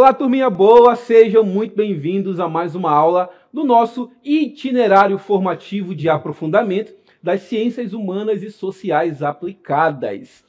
Olá, turminha boa, sejam muito bem-vindos a mais uma aula do nosso itinerário formativo de aprofundamento das ciências humanas e sociais aplicadas.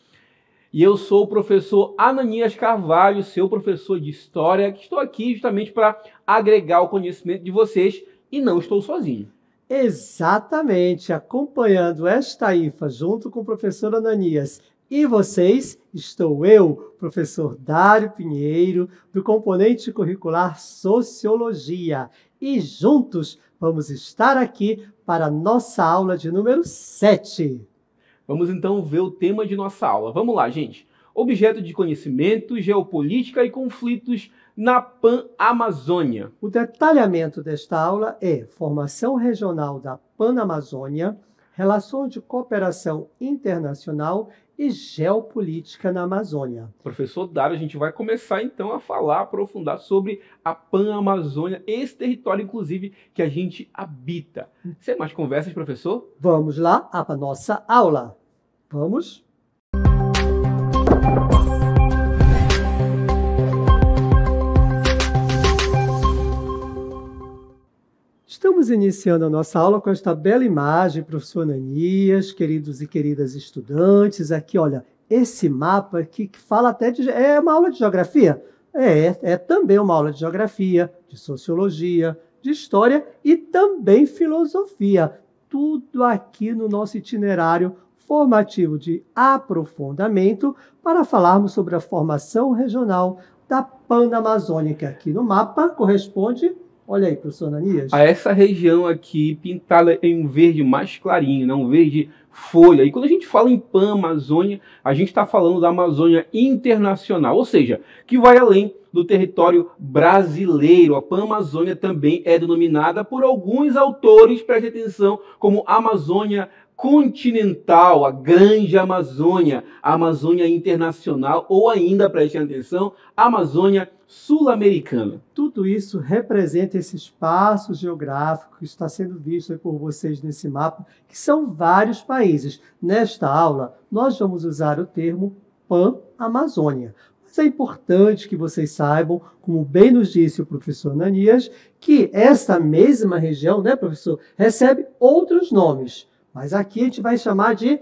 E eu sou o professor Ananias Carvalho, seu professor de História, que estou aqui justamente para agregar o conhecimento de vocês e não estou sozinho. Exatamente, acompanhando esta IFA junto com o professor Ananias e vocês, estou eu, professor Dário Pinheiro, do componente curricular Sociologia. E juntos vamos estar aqui para a nossa aula de número 7. Vamos então ver o tema de nossa aula. Vamos lá, gente. Objeto de conhecimento, geopolítica e conflitos na Pan-Amazônia. O detalhamento desta aula é formação regional da Pan-Amazônia, relações de cooperação internacional e geopolítica na Amazônia. Professor Dário, a gente vai começar então a falar, aprofundar sobre a Pan-Amazônia, esse território, inclusive, que a gente habita. Sem mais conversas, professor? Vamos lá para a nossa aula. Vamos? Estamos iniciando a nossa aula com esta bela imagem, professor Ananias, queridos e queridas estudantes. Aqui, olha, esse mapa aqui que fala até de... É uma aula de geografia? É também uma aula de geografia, de sociologia, de história e também filosofia. Tudo aqui no nosso itinerário formativo de aprofundamento para falarmos sobre a formação regional da Pan-Amazônia, que aqui no mapa corresponde... Olha aí, professor Ananias. A essa região aqui, pintada em um verde mais clarinho, né? Um verde folha. E quando a gente fala em Pan-Amazônia, a gente está falando da Amazônia internacional, ou seja, que vai além do território brasileiro. A Pan-Amazônia também é denominada por alguns autores, preste atenção, como Amazônia continental, a Grande Amazônia, a Amazônia internacional ou ainda, prestem atenção, a Amazônia sul-americana. Tudo isso representa esse espaço geográfico que está sendo visto por vocês nesse mapa, que são vários países. Nesta aula, nós vamos usar o termo Pan-Amazônia. Mas é importante que vocês saibam, como bem nos disse o professor Ananias, que esta mesma região, né, professor, recebe outros nomes. Mas aqui a gente vai chamar de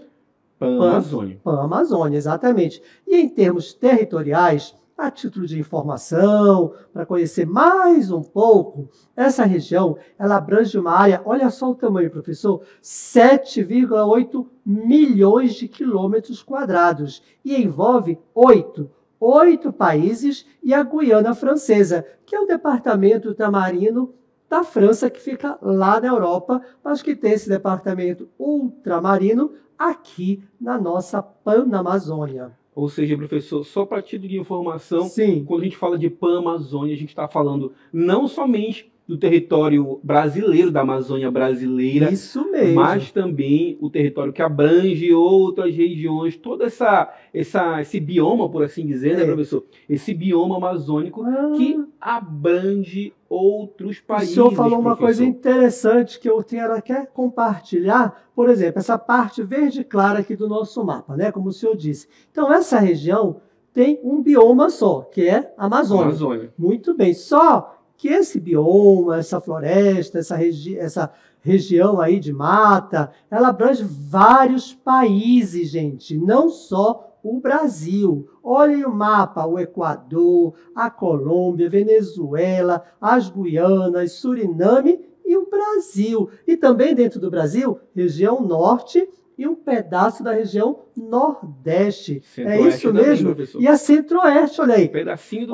Pan-Amazônia. Pan-Amazônia, exatamente. E em termos territoriais, a título de informação, para conhecer mais um pouco, essa região, ela abrange uma área, olha só o tamanho, professor, 7,8 milhões de quilômetros quadrados e envolve oito países e a Guiana Francesa, que é o departamento ultramarino da França, que fica lá na Europa, mas que tem esse departamento ultramarino aqui na nossa Pan-Amazônia. Ou seja, professor, só para título de informação, Sim. Quando a gente fala de Pan-Amazônia, a gente está falando não somente do território brasileiro, da Amazônia brasileira, Isso mesmo. mas também o território que abrange outras regiões, todo esse bioma, por assim dizer, né, professor? Esse bioma amazônico que abrange outros países. O senhor falou uma professor. coisa interessante que eu quero compartilhar, por exemplo, essa parte verde clara aqui do nosso mapa, né? Como o senhor disse. Então, essa região tem um bioma só, que é a Amazônia. Muito bem. Só que esse bioma, essa floresta, essa região aí de mata, ela abrange vários países, gente, não só o Brasil. Olhem o mapa, o Equador, a Colômbia, Venezuela, as Guianas, Suriname e o Brasil. E também dentro do Brasil, região norte e um pedaço da região nordeste. É isso mesmo? Também, e a centro-oeste, olha aí. Pedacinho do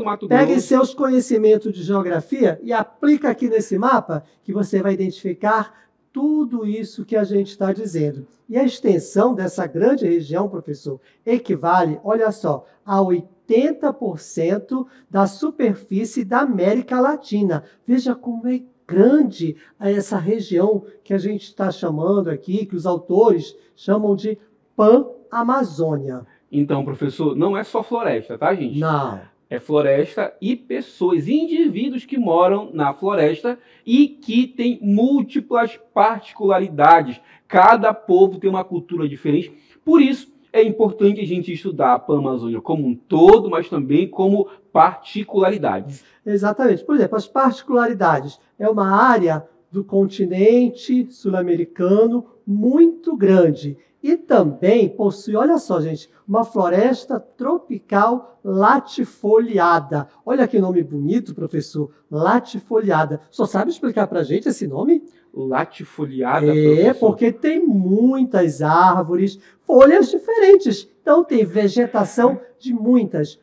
Mato Grosso. Pegue seus conhecimentos de geografia e aplica aqui nesse mapa que você vai identificar tudo isso que a gente está dizendo. E a extensão dessa grande região, professor, equivale, olha só, a 80% da superfície da América Latina. Veja como é grande essa região que a gente está chamando aqui, que os autores chamam de Pan-Amazônia. Então, professor, não é só floresta, tá, gente? Não. É floresta e pessoas, indivíduos que moram na floresta e que têm múltiplas particularidades. Cada povo tem uma cultura diferente. Por isso, é importante a gente estudar a Pan-Amazônia como um todo, mas também como particularidades. Exatamente. Por exemplo, as particularidades. É uma área do continente sul-americano muito grande. E também possui, olha só, gente, uma floresta tropical latifoliada. Olha que nome bonito, professor. Latifoliada. Só sabe explicar para a gente esse nome? Latifoliada, professor? Porque tem muitas árvores, folhas diferentes. Então tem vegetação de muitas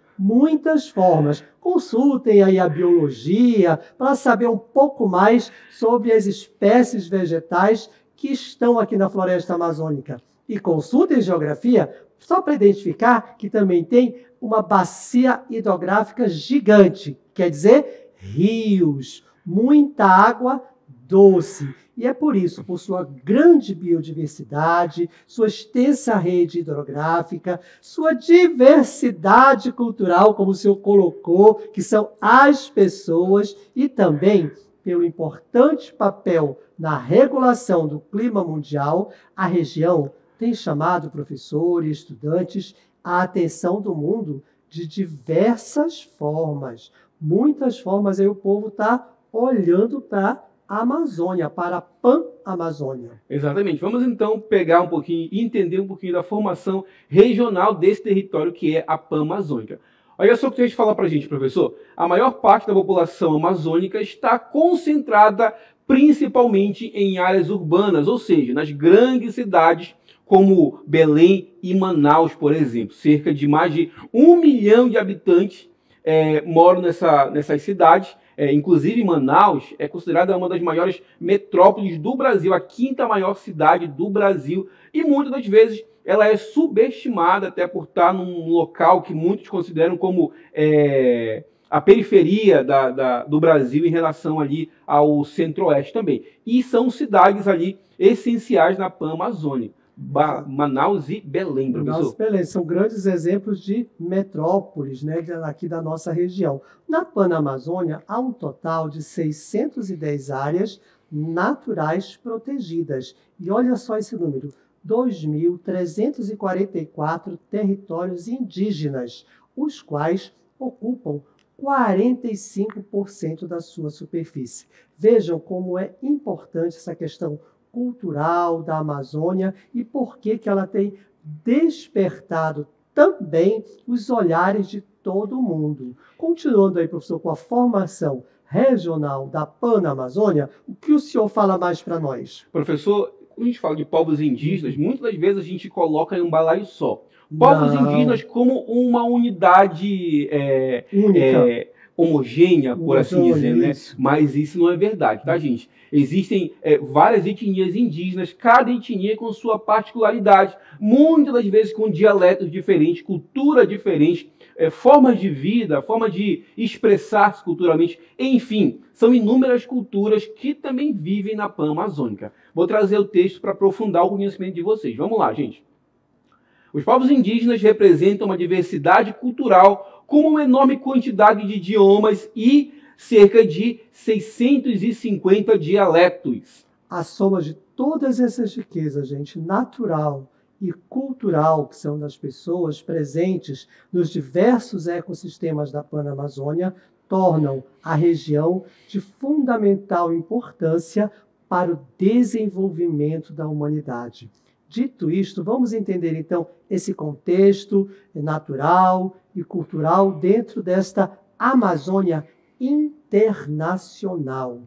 formas. Consultem aí a biologia para saber um pouco mais sobre as espécies vegetais que estão aqui na floresta amazônica. E consultem geografia só para identificar que também tem uma bacia hidrográfica gigante, quer dizer, rios, muita água doce. E é por isso, por sua grande biodiversidade, sua extensa rede hidrográfica, sua diversidade cultural, como o senhor colocou, que são as pessoas, e também pelo importante papel na regulação do clima mundial, a região tem chamado professores, estudantes, a atenção do mundo de diversas formas. Muitas formas aí o povo está olhando para a Amazônia, para a Pan-Amazônia. Exatamente. Vamos então pegar um pouquinho e entender um pouquinho da formação regional desse território que é a Pan-Amazônica. Olha só o que a gente fala para a gente, professor. A maior parte da população amazônica está concentrada principalmente em áreas urbanas, ou seja, nas grandes cidades como Belém e Manaus, por exemplo. Cerca de mais de 1 milhão de habitantes moram nessas cidades. Inclusive, Manaus é considerada uma das maiores metrópoles do Brasil, a 5ª maior cidade do Brasil, e muitas das vezes ela é subestimada até por estar num local que muitos consideram como a periferia do Brasil em relação ali ao centro-oeste também. E são cidades ali essenciais na Pan-Amazônia. Manaus e Belém, professor. Manaus e Belém são grandes exemplos de metrópoles, né, aqui da nossa região. Na Pan-Amazônia, há um total de 610 áreas naturais protegidas. E olha só esse número, 2.344 territórios indígenas, os quais ocupam 45% da sua superfície. Vejam como é importante essa questão cultural da Amazônia e por que ela tem despertado também os olhares de todo mundo. Continuando aí, professor, com a formação regional da Pan-Amazônia, o que o senhor fala mais para nós? Professor, quando a gente fala de povos indígenas, muitas das vezes a gente coloca em um balaio só. Povos indígenas como uma unidade única. Homogênea, por assim dizer, né? Mas isso não é verdade, tá, gente? Existem várias etnias indígenas, cada etnia com sua particularidade, muitas das vezes com dialetos diferentes, cultura diferente, formas de vida, forma de expressar-se culturalmente, enfim, são inúmeras culturas que também vivem na Pan-Amazônica. Vou trazer o texto para aprofundar o conhecimento de vocês. Vamos lá, gente. Os povos indígenas representam uma diversidade cultural com uma enorme quantidade de idiomas e cerca de 650 dialetos. A soma de todas essas riquezas, gente, natural e cultural, que são das pessoas presentes nos diversos ecossistemas da Pan-Amazônia, tornam a região de fundamental importância para o desenvolvimento da humanidade. Dito isto, vamos entender então esse contexto natural e cultural dentro desta Amazônia internacional.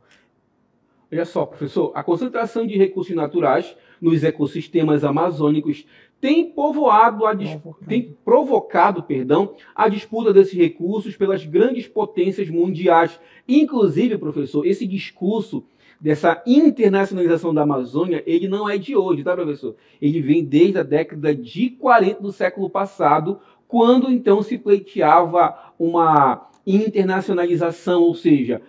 Olha só, professor, a concentração de recursos naturais nos ecossistemas amazônicos tem provocado a disputa desses recursos pelas grandes potências mundiais. Inclusive, professor, esse discurso dessa internacionalização da Amazônia, ele não é de hoje, tá, professor? Ele vem desde a década de 40 do século passado, quando então se pleiteava uma internacionalização, ou seja,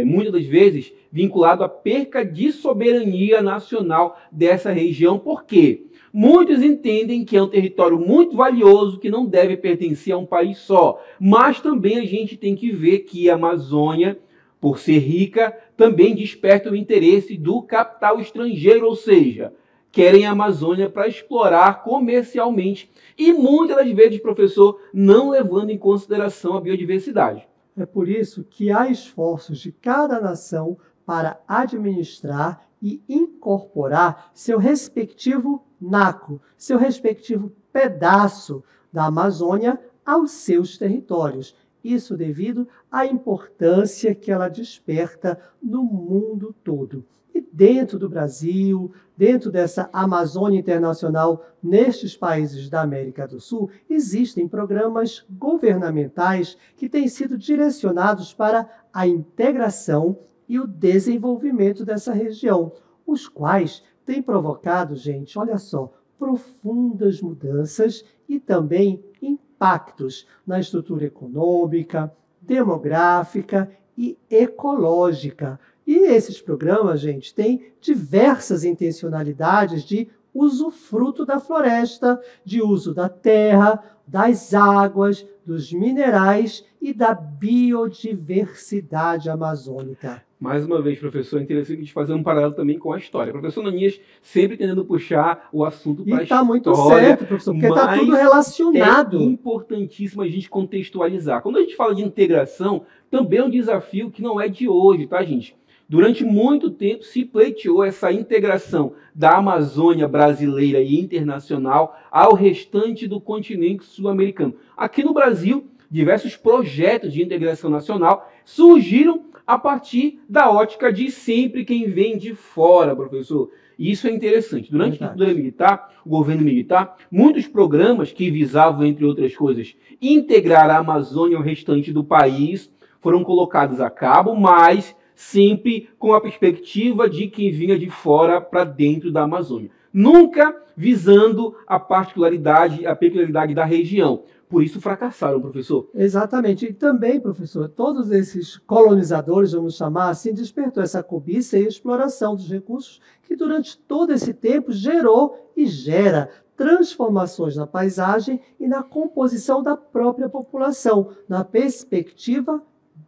muitas das vezes vinculado à perca de soberania nacional dessa região. Por quê? Muitos entendem que é um território muito valioso, que não deve pertencer a um país só. Mas também a gente tem que ver que a Amazônia, por ser rica, também desperta o interesse do capital estrangeiro, ou seja, querem a Amazônia para explorar comercialmente e muitas das vezes, professor, não levando em consideração a biodiversidade. É por isso que há esforços de cada nação para administrar e incorporar seu respectivo naco, seu respectivo pedaço da Amazônia aos seus territórios. Isso devido à importância que ela desperta no mundo todo. E dentro do Brasil, dentro dessa Amazônia Internacional, nestes países da América do Sul, existem programas governamentais que têm sido direcionados para a integração e o desenvolvimento dessa região, os quais têm provocado, gente, olha só, profundas mudanças e também impactos na estrutura econômica, demográfica e ecológica. E esses programas, gente, têm diversas intencionalidades de usufruto da floresta, de uso da terra, das águas, dos minerais e da biodiversidade amazônica. Mais uma vez, professor, é interessante a gente fazer um paralelo também com a história. Professor Ananias sempre tentando puxar o assunto para a história. E está muito certo, professor, porque está tudo relacionado. É importantíssimo a gente contextualizar. Quando a gente fala de integração, também é um desafio que não é de hoje, tá, gente? Durante muito tempo se pleiteou essa integração da Amazônia brasileira e internacional ao restante do continente sul-americano. Aqui no Brasil, diversos projetos de integração nacional surgiram a partir da ótica de sempre quem vem de fora, professor. E isso é interessante. Durante a ditadura militar, o governo militar, muitos programas que visavam, entre outras coisas, integrar a Amazônia ao restante do país foram colocados a cabo, mas sempre com a perspectiva de quem vinha de fora para dentro da Amazônia. Nunca visando a particularidade, a peculiaridade da região. Por isso fracassaram, professor. Exatamente. E também, professor, todos esses colonizadores, vamos chamar assim, despertou essa cobiça e exploração dos recursos que durante todo esse tempo gerou e gera transformações na paisagem e na composição da própria população, na perspectiva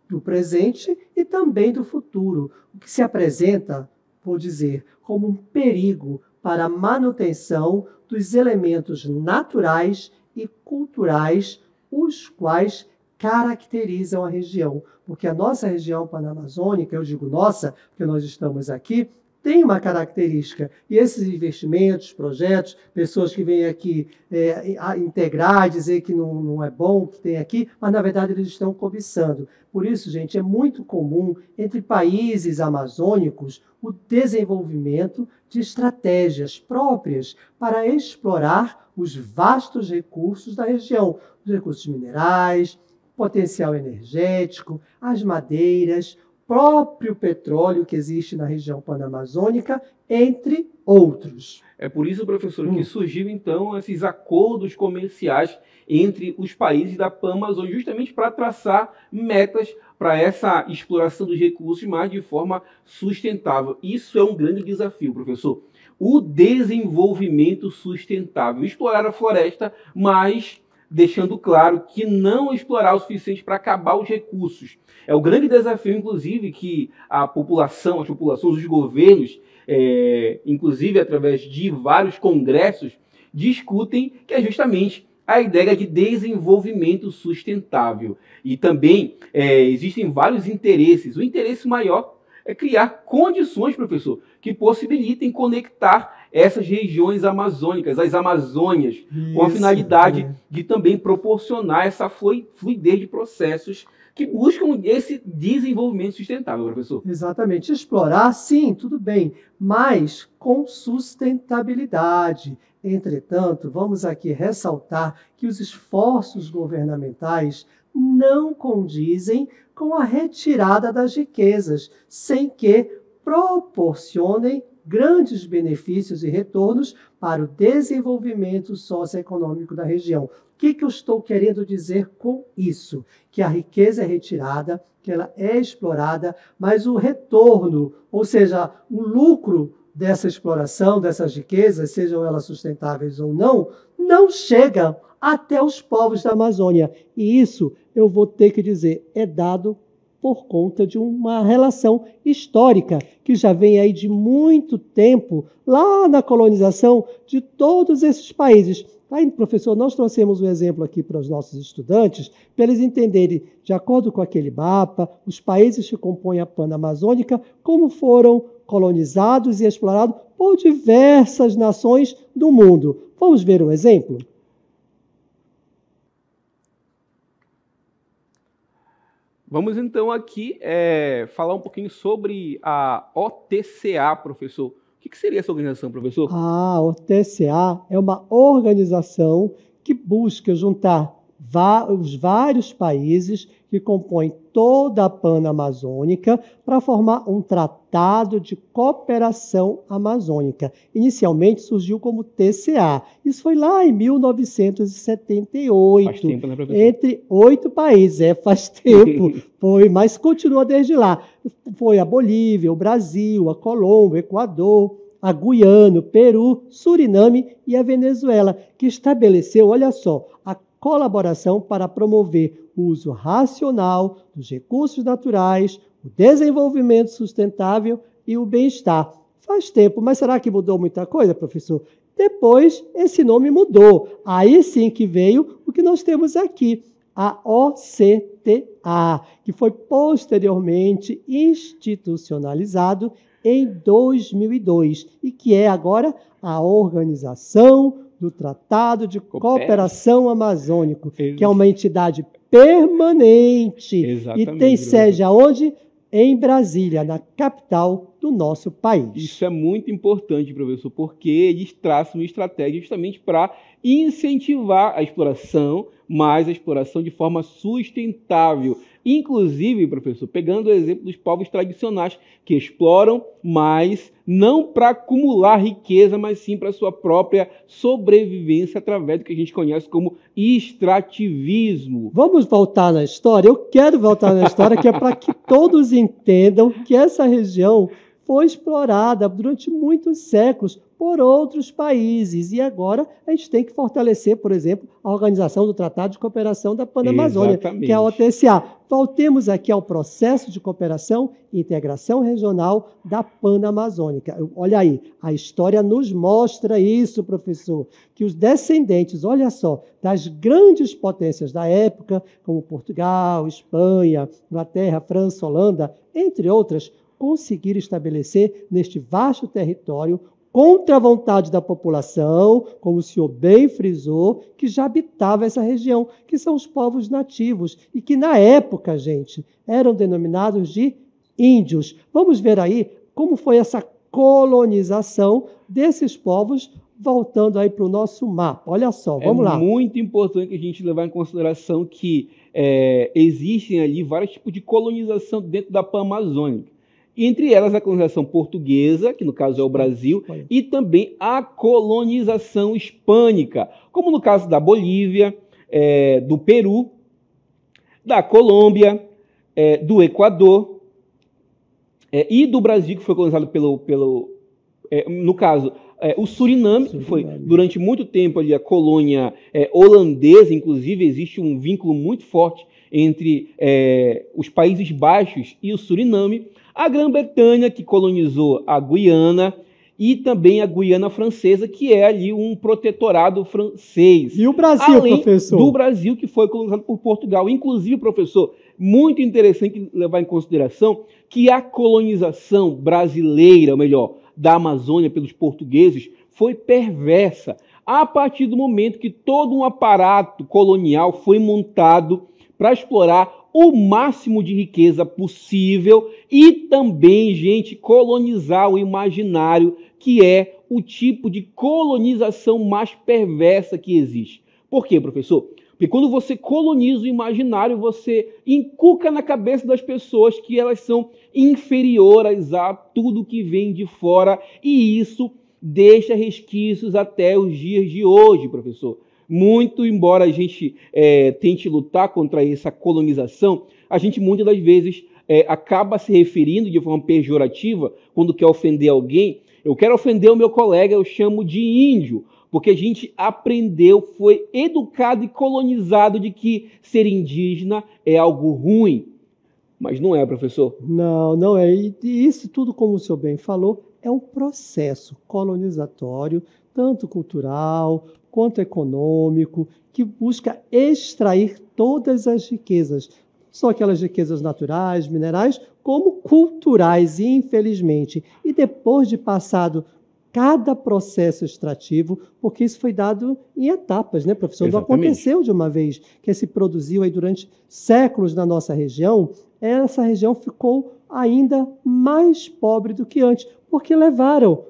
do presente e também do futuro, o que se apresenta, vou dizer, como um perigo para a manutenção dos elementos naturais e culturais, os quais caracterizam a região. Porque a nossa região panamazônica, eu digo nossa, porque nós estamos aqui, tem uma característica. E esses investimentos, projetos, pessoas que vêm aqui integrar, dizer que não é bom o que tem aqui, mas na verdade eles estão cobiçando. Por isso, gente, é muito comum entre países amazônicos o desenvolvimento de estratégias próprias para explorar os vastos recursos da região, os recursos minerais, potencial energético, as madeiras, próprio petróleo que existe na região panamazônica, entre outros. É por isso, professor, que surgiu então esses acordos comerciais entre os países da Pan-Amazônia, justamente para traçar metas para essa exploração dos recursos, mas de forma sustentável. Isso é um grande desafio, professor. O desenvolvimento sustentável. Explorar a floresta, mas deixando claro que não explorar o suficiente para acabar os recursos. É o grande desafio, inclusive, que a população, as populações, os governos, inclusive através de vários congressos, discutem, que é justamente a ideia de desenvolvimento sustentável. E também existem vários interesses. O interesse maior é criar condições, professor, que possibilitem conectar essas regiões amazônicas, as Amazônias, com a finalidade de também proporcionar essa fluidez de processos que buscam esse desenvolvimento sustentável, professor. Exatamente. Explorar, sim, tudo bem, mas com sustentabilidade. Entretanto, vamos aqui ressaltar que os esforços governamentais não condizem com a retirada das riquezas, sem que proporcionem grandes benefícios e retornos para o desenvolvimento socioeconômico da região. O que eu estou querendo dizer com isso? Que a riqueza é retirada, que ela é explorada, mas o retorno, ou seja, o lucro dessa exploração, dessas riquezas, sejam elas sustentáveis ou não, não chega até os povos da Amazônia. E isso, eu vou ter que dizer, é dado por conta de uma relação histórica que já vem aí de muito tempo, lá na colonização de todos esses países. Aí, professor, nós trouxemos um exemplo aqui para os nossos estudantes, para eles entenderem, de acordo com aquele mapa, os países que compõem a Panamazônica, como foram colonizados e explorados por diversas nações do mundo. Vamos ver um exemplo? Vamos então aqui falar um pouquinho sobre a OTCA, professor. O que seria essa organização, professor? A OTCA é uma organização que busca juntar os vários países que compõem toda a Panamazônica para formar um tratado de cooperação amazônica. Inicialmente surgiu como TCA. Isso foi lá em 1978. Faz tempo, né, professor? Entre 8 países. Faz tempo. Foi, mas continua desde lá. Foi a Bolívia, o Brasil, a Colômbia, o Equador, a Guiana, o Peru, Suriname e a Venezuela, que estabeleceu, olha só, a colaboração para promover o uso racional dos recursos naturais, o desenvolvimento sustentável e o bem-estar. Faz tempo, mas será que mudou muita coisa, professor? Depois, esse nome mudou. Aí sim que veio o que nós temos aqui, a OCTA, que foi posteriormente institucionalizado em 2002 e que é agora a Organização do Tratado de Cooperação Amazônico, que é uma entidade permanente. Exatamente, e tem sede aonde? Em Brasília, na capital do nosso país. Isso é muito importante, professor, porque eles traçam uma estratégia justamente para incentivar a exploração, mas a exploração de forma sustentável. Inclusive, professor, pegando o exemplo dos povos tradicionais que exploram, mas não para acumular riqueza, mas sim para sua própria sobrevivência através do que a gente conhece como extrativismo. Vamos voltar na história? Eu quero voltar na história, que é para que todos entendam que essa região foi explorada durante muitos séculos por outros países. E agora a gente tem que fortalecer, por exemplo, a Organização do Tratado de Cooperação da Panamazônia, que é a OTCA. Voltemos aqui ao processo de cooperação e integração regional da Panamazônica. Olha aí, a história nos mostra isso, professor, que os descendentes, olha só, das grandes potências da época, como Portugal, Espanha, Inglaterra, França, Holanda, entre outras, conseguiram estabelecer neste vasto território, contra a vontade da população, como o senhor bem frisou, que já habitava essa região, que são os povos nativos, e que na época, gente, eram denominados de índios. Vamos ver aí como foi essa colonização desses povos, voltando aí para o nosso mapa. Olha só, vamos lá. É muito importante a gente levar em consideração que existem ali vários tipos de colonização dentro da Panamazônica. Entre elas a colonização portuguesa, que no caso é o Brasil, e também a colonização hispânica, como no caso da Bolívia, do Peru, da Colômbia, do Equador e do Brasil, que foi colonizado no caso, o Suriname, que foi durante muito tempo ali a colônia holandesa. Inclusive existe um vínculo muito forte entre os Países Baixos e o Suriname. A Grã-Bretanha, que colonizou a Guiana, e também a Guiana Francesa, que é ali um protetorado francês. E o Brasil, além professor? Do Brasil, que foi colonizado por Portugal. Inclusive, professor, muito interessante levar em consideração que a colonização brasileira, ou melhor, da Amazônia pelos portugueses, foi perversa a partir do momento que todo um aparato colonial foi montado para explorar o máximo de riqueza possível e também, gente, colonizar o imaginário, que é o tipo de colonização mais perversa que existe. Por quê, professor? Porque quando você coloniza o imaginário, você inculca na cabeça das pessoas que elas são inferiores a tudo que vem de fora, e isso deixa resquícios até os dias de hoje, professor. Muito embora a gente tente lutar contra essa colonização, a gente muitas das vezes acaba se referindo de forma pejorativa quando quer ofender alguém. Eu quero ofender o meu colega, eu chamo de índio, porque a gente aprendeu, foi educado e colonizado de que ser indígena é algo ruim. Mas não é, professor. Não, não é. E isso tudo, como o senhor bem falou, é um processo colonizatório, tanto cultural quanto econômico, que busca extrair todas as riquezas, não só aquelas riquezas naturais, minerais, como culturais, infelizmente. E depois de passado cada processo extrativo, porque isso foi dado em etapas, né, professor? Não aconteceu de uma vez, que se produziu aí durante séculos na nossa região, essa região ficou ainda mais pobre do que antes, porque levaram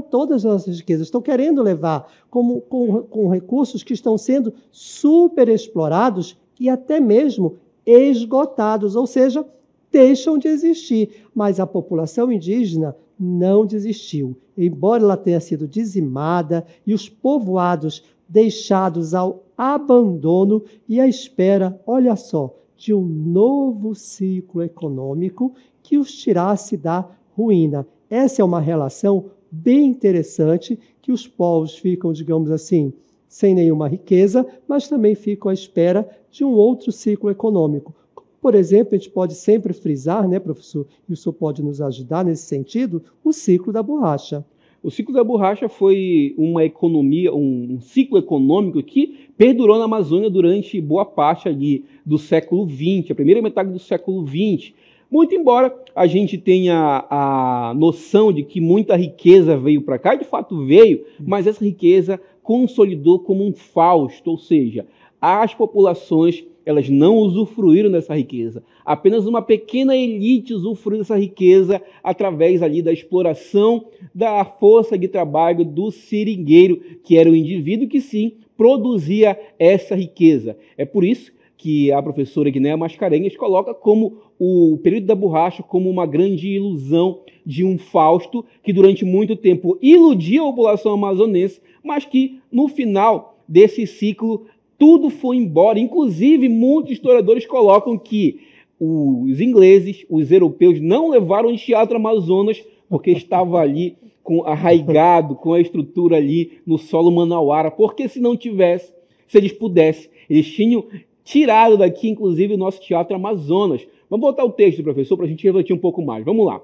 todas as nossas riquezas, estão querendo levar com recursos que estão sendo superexplorados e até mesmo esgotados, ou seja, deixam de existir. Mas a população indígena não desistiu. Embora ela tenha sido dizimada e os povoados deixados ao abandono e à espera, olha só, de um novo ciclo econômico que os tirasse da ruína. Essa é uma relação bem interessante, que os povos ficam, digamos assim, sem nenhuma riqueza, mas também ficam à espera de um outro ciclo econômico. Por exemplo, a gente pode sempre frisar, né, professor, e o senhor pode nos ajudar nesse sentido, o ciclo da borracha. O ciclo da borracha foi uma economia, um ciclo econômico que perdurou na Amazônia durante boa parte ali do século XX, a primeira metade do século XX. Muito embora a gente tenha a noção de que muita riqueza veio para cá, e de fato veio, mas essa riqueza consolidou como um fausto, ou seja, as populações elas não usufruíram dessa riqueza. Apenas uma pequena elite usufruiu dessa riqueza através ali da exploração da força de trabalho do seringueiro, que era o indivíduo que sim produzia essa riqueza. É por isso que a professora Guinéa Mascarenhas coloca como o período da borracha como uma grande ilusão de um Fausto que durante muito tempo iludia a população amazonense, mas que no final desse ciclo tudo foi embora. Inclusive, muitos historiadores colocam que os ingleses, os europeus, não levaram o teatro Amazonas porque estava ali arraigado com a estrutura ali no solo manauara, porque se não tivesse, se eles pudessem, eles tinham tirado daqui, inclusive, o nosso teatro Amazonas. Vamos botar o texto, professor, para a gente refletir um pouco mais. Vamos lá.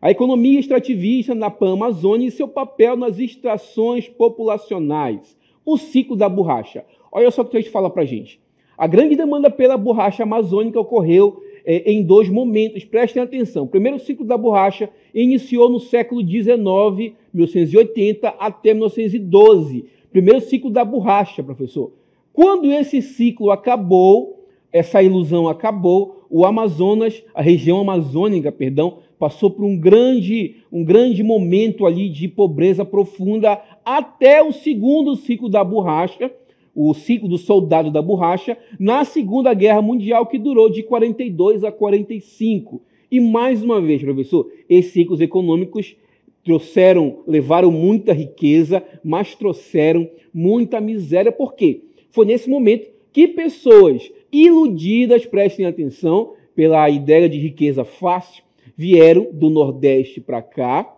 A economia extrativista na Pan-Amazônia e seu papel nas extrações populacionais. O ciclo da borracha. Olha só o que a gente fala para a gente. A grande demanda pela borracha amazônica ocorreu em dois momentos. Prestem atenção. O primeiro ciclo da borracha iniciou no século XIX, 1880, até 1912. Primeiro ciclo da borracha, professor. Quando esse ciclo acabou, essa ilusão acabou, o Amazonas, a região amazônica, passou por um grande momento ali de pobreza profunda até o segundo ciclo da borracha, o ciclo do soldado da borracha, na Segunda Guerra Mundial, que durou de 42 a 45. E mais uma vez, professor, esses ciclos econômicos levaram muita riqueza, mas trouxeram muita miséria. Por quê? Foi nesse momento que pessoas iludidas, prestem atenção, pela ideia de riqueza fácil, vieram do Nordeste para cá,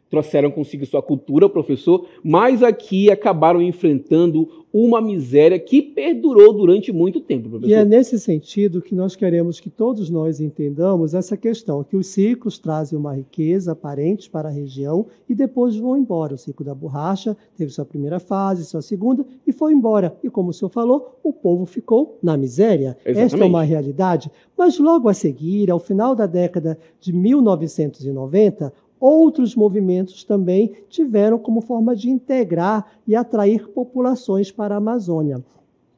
trouxeram consigo sua cultura, professor, mas aqui acabaram enfrentando uma miséria que perdurou durante muito tempo, professor. E é nesse sentido que nós queremos que todos nós entendamos essa questão, que os ciclos trazem uma riqueza aparente para a região e depois vão embora. O ciclo da borracha teve sua primeira fase, sua segunda, e foi embora. E como o senhor falou, o povo ficou na miséria. Exatamente. Esta é uma realidade. Mas logo a seguir, ao final da década de 1990, outros movimentos também tiveram como forma de integrar e atrair populações para a Amazônia.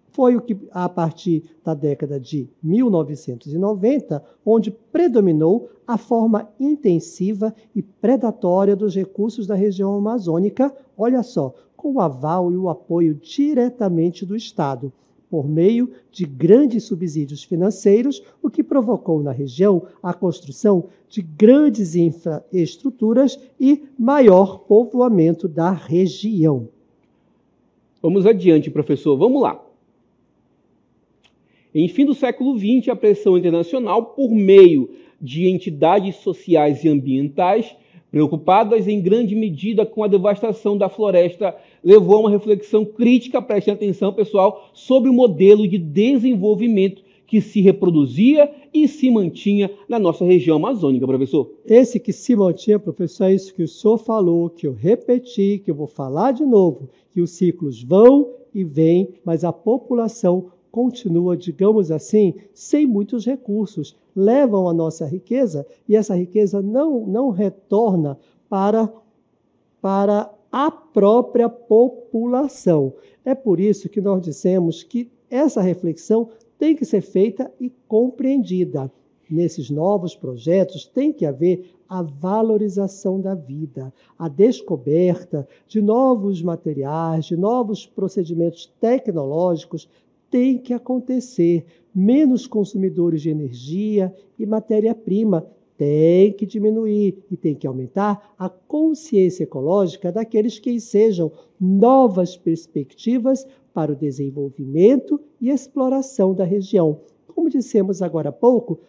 Foi o que, a partir da década de 1990, onde predominou a forma intensiva e predatória dos recursos da região amazônica, olha só, com o aval e o apoio diretamente do Estado, por meio de grandes subsídios financeiros, o que provocou na região a construção de grandes infraestruturas e maior povoamento da região. Vamos adiante, professor. Vamos lá. Em fim do século XX, a pressão internacional, por meio de entidades sociais e ambientais, preocupadas em grande medida com a devastação da floresta, levou a uma reflexão crítica, prestem atenção, pessoal, sobre o modelo de desenvolvimento que se reproduzia e se mantinha na nossa região amazônica, professor? Esse que se mantinha, professor, é isso que o senhor falou, que eu repeti, que eu vou falar de novo, que os ciclos vão e vêm, mas a população continua, digamos assim, sem muitos recursos. Levam a nossa riqueza e essa riqueza não retorna para a própria população. É por isso que nós dissemos que essa reflexão tem que ser feita e compreendida. Nesses novos projetos tem que haver a valorização da vida, a descoberta de novos materiais, de novos procedimentos tecnológicos tem que acontecer. Menos consumidores de energia e matéria-prima tem que diminuir e tem que aumentar a consciência ecológica daqueles que ensejam novas perspectivas para o desenvolvimento e exploração da região. Como dissemos agora há pouco,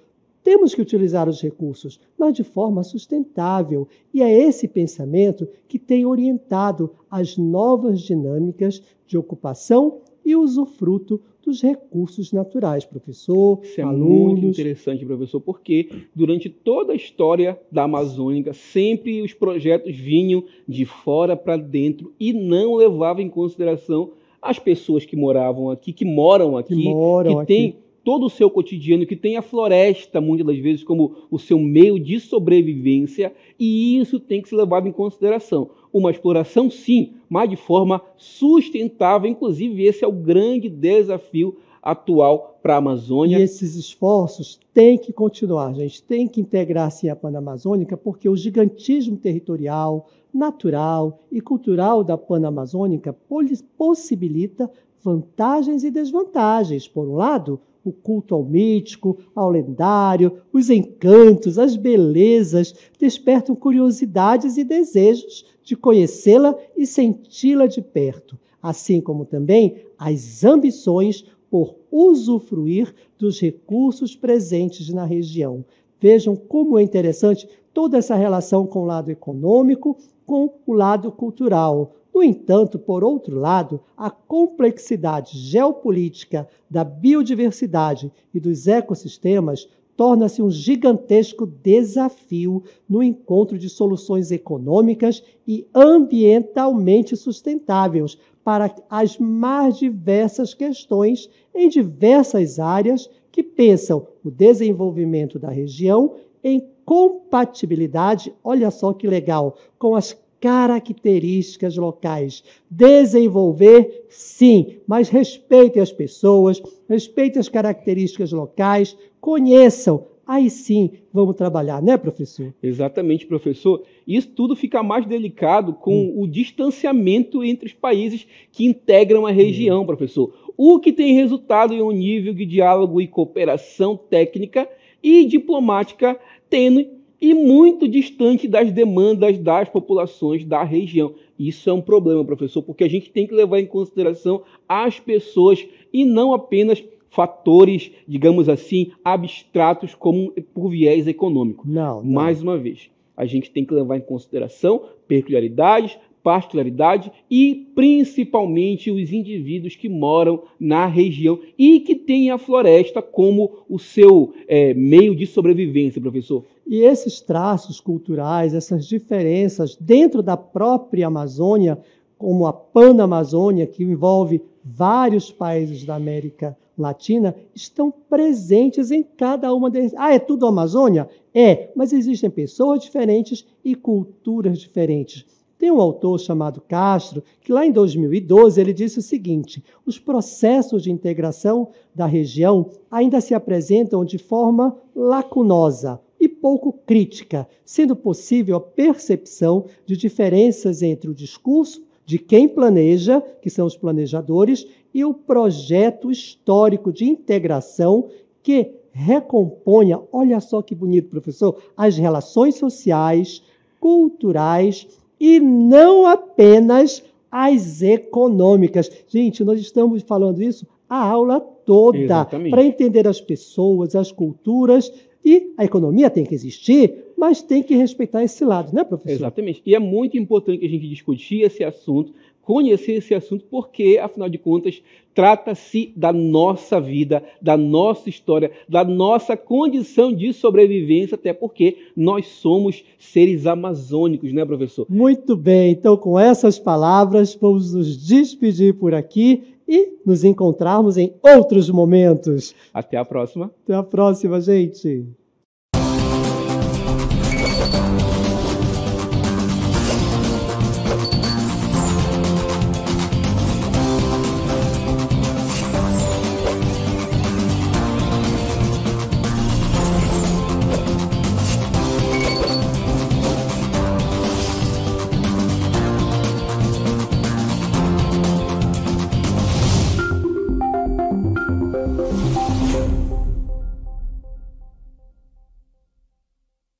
temos que utilizar os recursos, mas de forma sustentável. E é esse pensamento que tem orientado as novas dinâmicas de ocupação e usufruto dos recursos naturais, professor, Isso é alunos. muito interessante, professor, porque durante toda a história da Amazônica, sempre os projetos vinham de fora para dentro e não levavam em consideração as pessoas que moravam aqui, que moram aqui, que têm todo o seu cotidiano, que tem a floresta, muitas das vezes, como o seu meio de sobrevivência, e isso tem que ser levado em consideração. Uma exploração, sim, mas de forma sustentável. Inclusive, esse é o grande desafio atual para a Amazônia. E esses esforços têm que continuar, gente. Tem que integrar, sim, a Panamazônica, porque o gigantismo territorial, natural e cultural da Panamazônica possibilita vantagens e desvantagens. Por um lado, o culto ao mítico, ao lendário, os encantos, as belezas despertam curiosidades e desejos de conhecê-la e senti-la de perto, assim como também as ambições por usufruir dos recursos presentes na região. Vejam como é interessante toda essa relação com o lado econômico, com o lado cultural. No entanto, por outro lado, a complexidade geopolítica da biodiversidade e dos ecossistemas torna-se um gigantesco desafio no encontro de soluções econômicas e ambientalmente sustentáveis para as mais diversas questões em diversas áreas que pensam o desenvolvimento da região em compatibilidade, olha só que legal, com as características locais. Desenvolver, sim, mas respeitem as pessoas, respeitem as características locais, conheçam. Aí sim, vamos trabalhar, né, professor? Exatamente, professor. Isso tudo fica mais delicado com o distanciamento entre os países que integram a região, professor. O que tem resultado em um nível de diálogo e cooperação técnica e diplomática tênue e muito distante das demandas das populações da região. Isso é um problema, professor, porque a gente tem que levar em consideração as pessoas e não apenas fatores, digamos assim, abstratos como por viés econômico. Não. Mais uma vez, a gente tem que levar em consideração peculiaridades, particularidade e principalmente os indivíduos que moram na região e que têm a floresta como o seu meio de sobrevivência, professor. E esses traços culturais, essas diferenças dentro da própria Amazônia, como a Panamazônia, que envolve vários países da América Latina, estão presentes em cada uma deles. Ah, é tudo Amazônia? É, mas existem pessoas diferentes e culturas diferentes. Tem um autor chamado Castro, que lá em 2012 ele disse o seguinte: os processos de integração da região ainda se apresentam de forma lacunosa e pouco crítica, sendo possível a percepção de diferenças entre o discurso de quem planeja, que são os planejadores, e o projeto histórico de integração que recomponha, olha só que bonito, professor, as relações sociais, culturais e não apenas as econômicas. Gente, nós estamos falando isso a aula toda para entender as pessoas, as culturas, e a economia tem que existir, mas tem que respeitar esse lado, né, professor? Exatamente. E é muito importante que a gente discutir esse assunto conhecer esse assunto, porque, afinal de contas, trata-se da nossa vida, da nossa história, da nossa condição de sobrevivência, até porque nós somos seres amazônicos, né, professor? Muito bem, então com essas palavras vamos nos despedir por aqui e nos encontrarmos em outros momentos. Até a próxima. Até a próxima, gente.